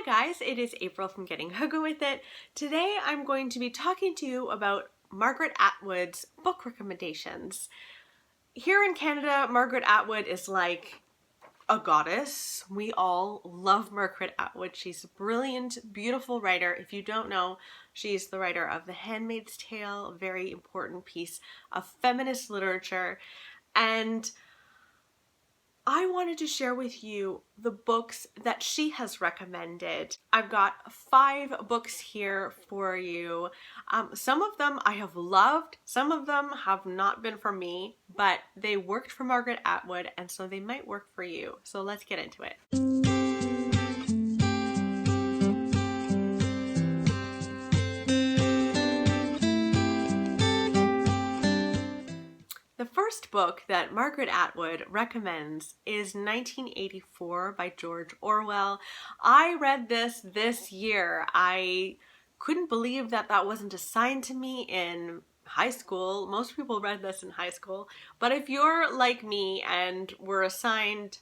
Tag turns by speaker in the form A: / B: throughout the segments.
A: Hi guys, it is April from Getting Hooga With It. Today I'm going to be talking to you about Margaret Atwood's book recommendations. Here in Canada, Margaret Atwood is like a goddess. We all love Margaret Atwood. She's a brilliant, beautiful writer. If you don't know, she's the writer of The Handmaid's Tale, a very important piece of feminist literature. And I wanted to share with you the books that she has recommended. I've got 5 books here for you. Some of them I have loved, some of them have not been for me, but they worked for Margaret Atwood, and so they might work for you. So let's get into it. The first book that Margaret Atwood recommends is 1984 by George Orwell. I read this year. I couldn't believe that wasn't assigned to me in high school. Most people read this in high school. But if you're like me and were assigned,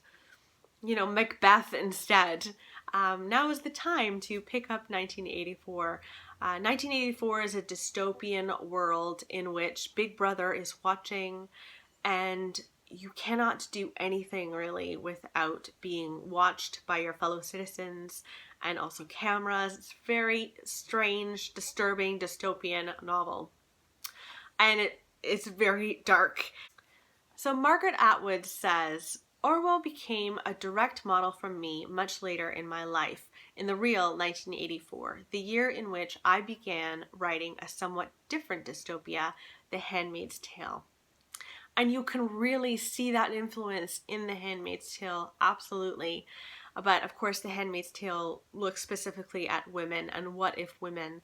A: Macbeth instead, now is the time to pick up 1984. 1984 is a dystopian world in which Big Brother is watching, and you cannot do anything really without being watched by your fellow citizens and also cameras. It's a very strange, disturbing, dystopian novel. And it's very dark. So Margaret Atwood says, Orwell became a direct model for me much later in my life, in the real 1984, the year in which I began writing a somewhat different dystopia, The Handmaid's Tale. And you can really see that influence in The Handmaid's Tale, absolutely. But of course, The Handmaid's Tale looks specifically at women and what if women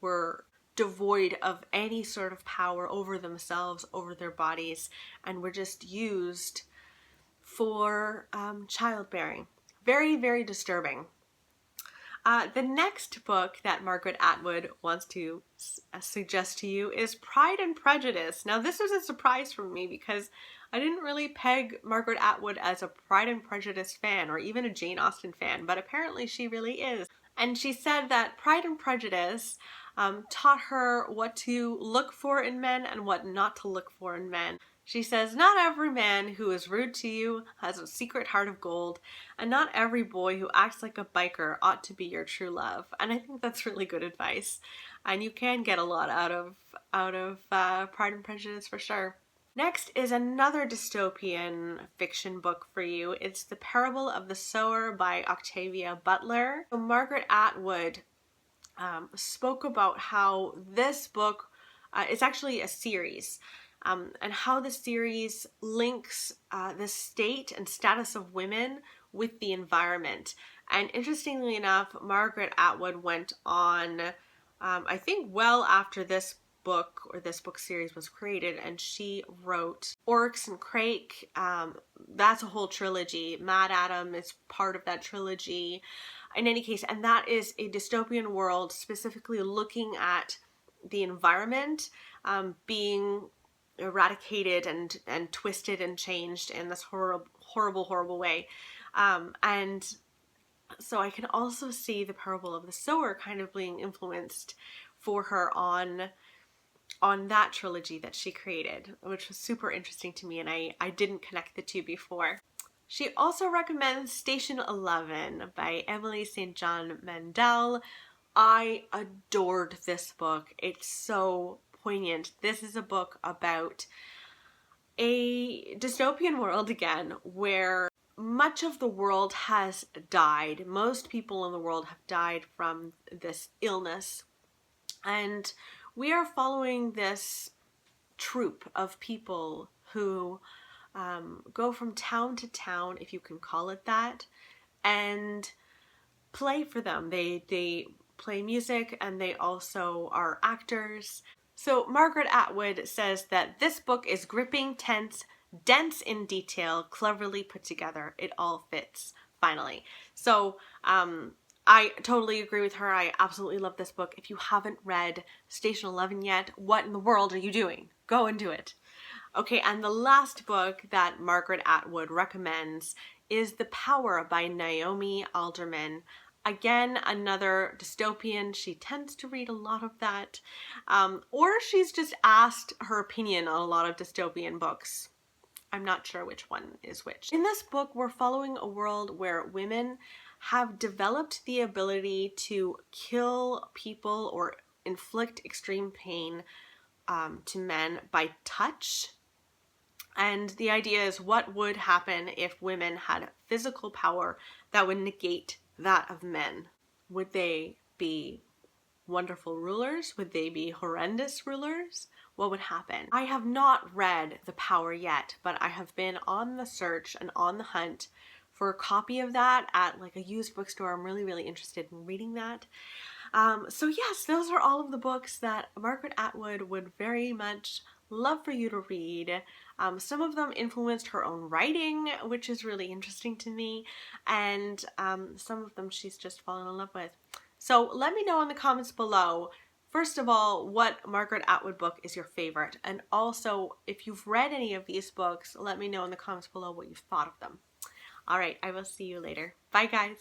A: were devoid of any sort of power over themselves, over their bodies, and were just used for childbearing. Very, very disturbing. The next book that Margaret Atwood wants to suggest to you is Pride and Prejudice. Now, this was a surprise for me because I didn't really peg Margaret Atwood as a Pride and Prejudice fan or even a Jane Austen fan, but apparently she really is. And she said that Pride and Prejudice taught her what to look for in men and what not to look for in men. She says, not every man who is rude to you has a secret heart of gold, and not every boy who acts like a biker ought to be your true love. And I think that's really good advice. And you can get a lot out of Pride and Prejudice for sure. Next is another dystopian fiction book for you. It's The Parable of the Sower by Octavia Butler. So Margaret Atwood spoke about how this book is actually a series. And how the series links the state and status of women with the environment. And interestingly enough, Margaret Atwood went on, I think well after this book or this book series was created, and she wrote Oryx and Crake. That's a whole trilogy. Mad Adam is part of that trilogy. In any case, and that is a dystopian world specifically looking at the environment being eradicated and twisted and changed in this horrible way. And so I can also see the Parable of the Sower kind of being influenced for her on that trilogy that she created, which was super interesting to me, and I didn't connect the two before. She also recommends Station 11 by Emily St. John Mandel. I adored this book. It's so poignant. This is a book about a dystopian world again, where much of the world has died. Most people in the world have died from this illness. And we are following this troupe of people who go from town to town, if you can call it that, and play for them. They play music, and they also are actors. So Margaret Atwood says that this book is gripping, tense, dense in detail, cleverly put together. It all fits, finally. So I totally agree with her. I absolutely love this book. If you haven't read Station 11 yet, what in the world are you doing? Go and do it. Okay, and the last book that Margaret Atwood recommends is The Power by Naomi Alderman. Again, another dystopian. She tends to read a lot of that. Or she's just asked her opinion on a lot of dystopian books. I'm not sure which one is which. In this book, we're following a world where women have developed the ability to kill people or inflict extreme pain to men by touch. And the idea is, what would happen if women had physical power that would negate that of men? Would they be wonderful rulers? Would they be horrendous rulers? What would happen? I have not read The Power yet, but I have been on the search and on the hunt for a copy of that at like a used bookstore. I'm really, really interested in reading that. So yes, those are all of the books that Margaret Atwood would very much love for you to read. Some of them influenced her own writing, which is really interesting to me, and some of them she's just fallen in love with. So let me know in the comments below, first of all, what Margaret Atwood book is your favorite, and also if you've read any of these books, let me know in the comments below what you've thought of them. All right, I will see you later. Bye guys.